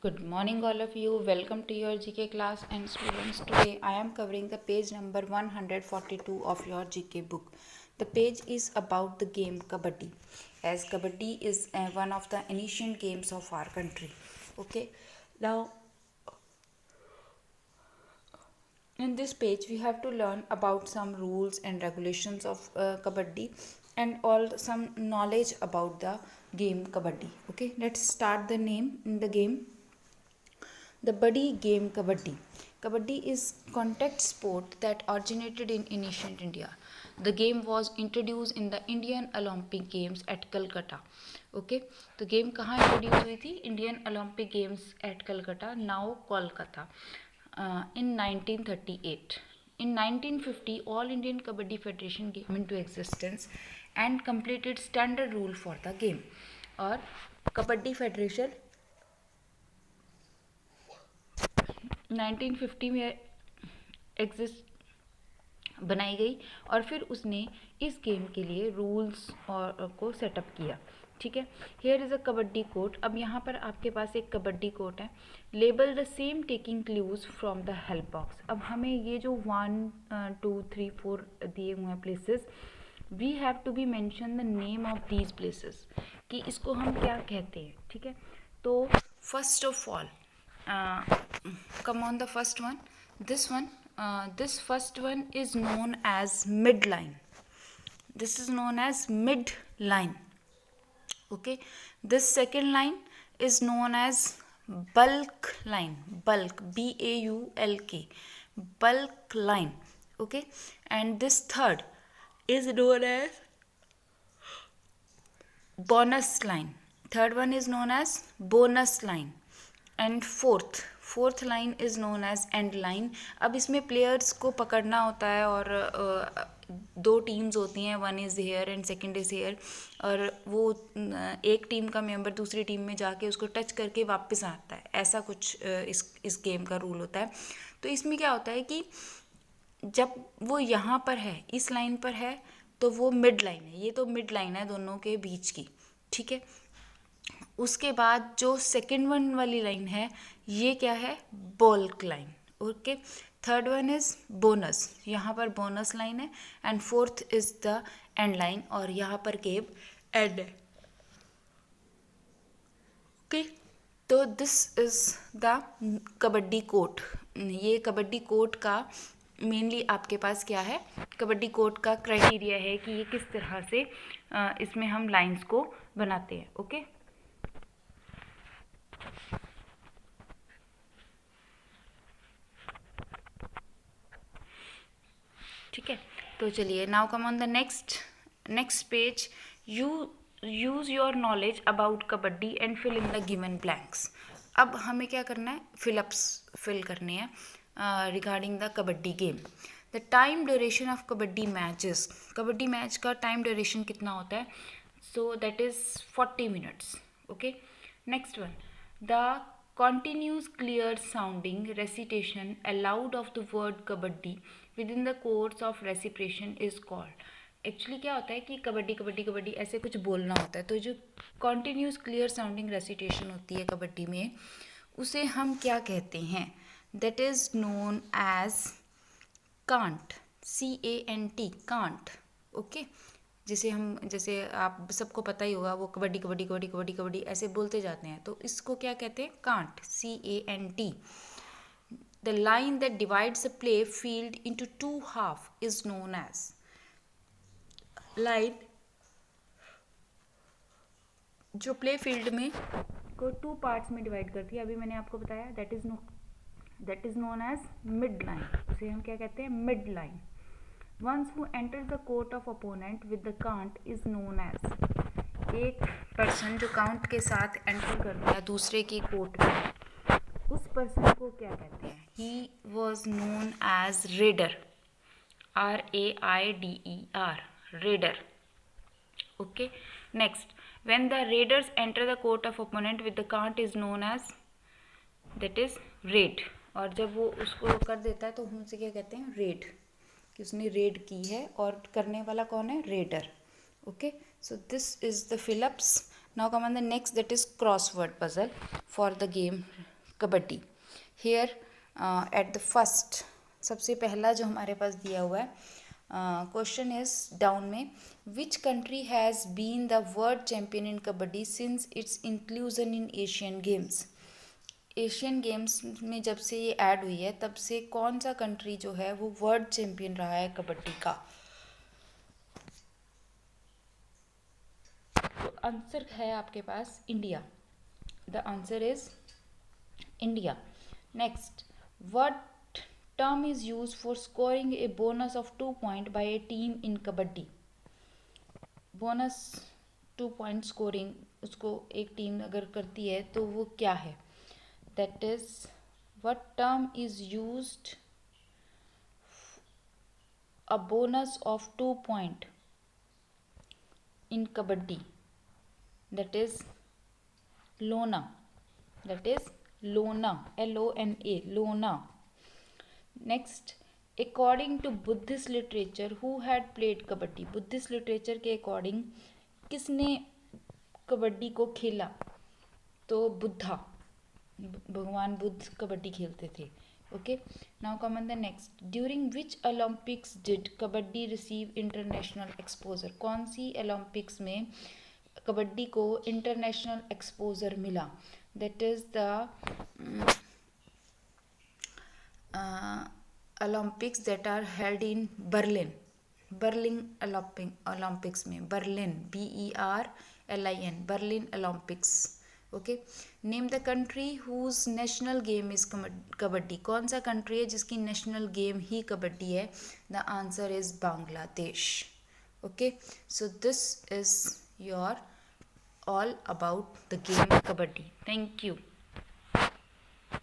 Good morning, all of you. Welcome to your GK class. And students, today I am covering the page number 142 of your GK book. The page is about the game Kabaddi, as Kabaddi is one of the ancient games of our country. Okay, now in this page we have to learn about some rules and regulations of Kabaddi and all some knowledge about the game Kabaddi. Okay, let's start the name in the game. The buddy game Kabaddi. Kabaddi is contact sport that originated in ancient India. The game was introduced in the Indian Olympic Games at Calcutta. Okay, तो game कहाँ introduce हुई थी? Indian Olympic games eight Calcutta, now Kolkata, in 1938. In 1950, All Indian Kabaddi Federation came into existence and completed standard rule for the game. और kabaddi federation 1950 में exist बनाई गई और फिर उसने इस गेम के लिए रूल्स और को सेटअप किया. ठीक है, here is a kabaddi court. अब यहाँ पर आपके पास एक कबड्डी कोर्ट है. Label the same taking clues from the help box. अब हमें ये जो 1 2 3 4 दिए हुए हैं places, we have to be mention the name of these places कि इसको हम क्या कहते हैं. ठीक है, तो first of all come on the first one, this first one is known as midline. This is known as midline. Okay, this second line is known as bulk line. Bulk, BAULK, bulk line. Okay, and this third is known as bonus line. Third one is known as bonus line. And fourth line is known as end line. अब इसमें players को पकड़ना होता है और दो teams होती हैं, one is here and second is here, और वो एक टीम का मेंबर दूसरी टीम में जाके उसको टच करके वापस आता है. ऐसा कुछ इस गेम का रूल होता है. तो इसमें क्या होता है कि जब वो यहाँ पर है, इस लाइन पर है, तो वो मिड लाइन है. ये तो मिड लाइन है दोनों के बीच की. ठीक है, उसके बाद जो सेकेंड वन वाली लाइन है ये क्या है? Bulk line. Okay, third one is bonus, यहाँ पर बोनस लाइन है. And fourth is the end line, और यहाँ पर गेम एंड है. ओके, तो this is the kabaddi court. ये कबड्डी कोर्ट का मेनली आपके पास क्या है? कबड्डी कोर्ट का क्राइटेरिया है कि ये किस तरह से इसमें हम लाइंस को बनाते हैं. ओके, ठीक है, तो चलिए now come on the next page. You use your knowledge about kabaddi and fill in the given blanks. अब हमें क्या करना है? फिल करने हैं regarding the kabaddi game. The time duration of kabaddi matches. Kabaddi match का टाइम ड्यूरेशन कितना होता है? So that is 40 minutes. Okay, next one, the continuous clear sounding recitation aloud of the word kabaddi within the course of recitation is called. Actually क्या होता है कि कबड्डी कबड्डी कबड्डी ऐसे कुछ बोलना होता है, तो जो कॉन्टीन्यूस क्लियर साउंडिंग रेसिटेशन होती है कबड्डी में, उसे हम क्या कहते हैं? That is known as cant. CANT, cant. Okay, जैसे आप सबको पता ही होगा, वो कबड्डी कबड्डी कबड्डी कबड्डी कबड्डी ऐसे बोलते जाते हैं, तो इसको क्या कहते हैं? Cant. CANT. The line that divides the play field into 2 half is known as. Line जो प्ले फील्ड में को 2 पार्ट्स में डिवाइड करती है, अभी मैंने आपको बताया, that is known as mid line. उसे हम क्या कहते हैं? Mid line. Ones who enters the court of opponent with the count is known as. एक पर्सन जो काउंट के साथ एंटर करता है दूसरे के कोर्ट में, उस पर्सन को क्या कहते हैं? He was known as raider. RAIDER, raider. Okay, next, when the raiders enter the court of opponent with the count is known as, that is raid. और जब वो उसको कर देता है तो हम उसे क्या कहते हैं? रेड, कि उसने रेड की है, और करने वाला कौन है? Raider. Okay, so this is the fill ups. Now come on the next, that is crossword puzzle for the game kabaddi. Here at the first, सबसे पहला जो हमारे पास दिया हुआ है क्वेश्चन इज डाउन में, which country has been the world champion in kabaddi since its inclusion in Asian games. Asian games में जब से ये ऐड हुई है तब से कौन सा कंट्री जो है वो वर्ल्ड चैम्पियन रहा है कबड्डी का। तो आंसर है आपके पास India. The answer is India. Next, what term is used for scoring a bonus of 2 point by a team in kabaddi. Bonus 2 point scoring उसको एक टीम अगर करती है तो वो क्या है, that is what term is used a bonus of 2 point in kabaddi, that is lona, that is lona, LONA, lona. Next, according to Buddhist literature who had played kabaddi. Buddhist literature के अकॉर्डिंग किसने कबड्डी को खेला, तो बुद्धा, भगवान बुद्ध कबड्डी खेलते थे। Okay, now come on the next, during which Olympics did kabaddi receive international exposure. कौन सी ओलंपिक्स में कबड्डी को इंटरनेशनल एक्सपोजर मिला, that is the Olympics that are held in Berlin. Berlin Olympics में, Berlin BERLIN, Berlin Olympics. Okay, name the country whose national game is kabaddi. कौन सा country है जिसकी नेशनल गेम ही कबड्डी है, the answer is Bangladesh. Okay, so this is your all about the game kabaddi. Thank you.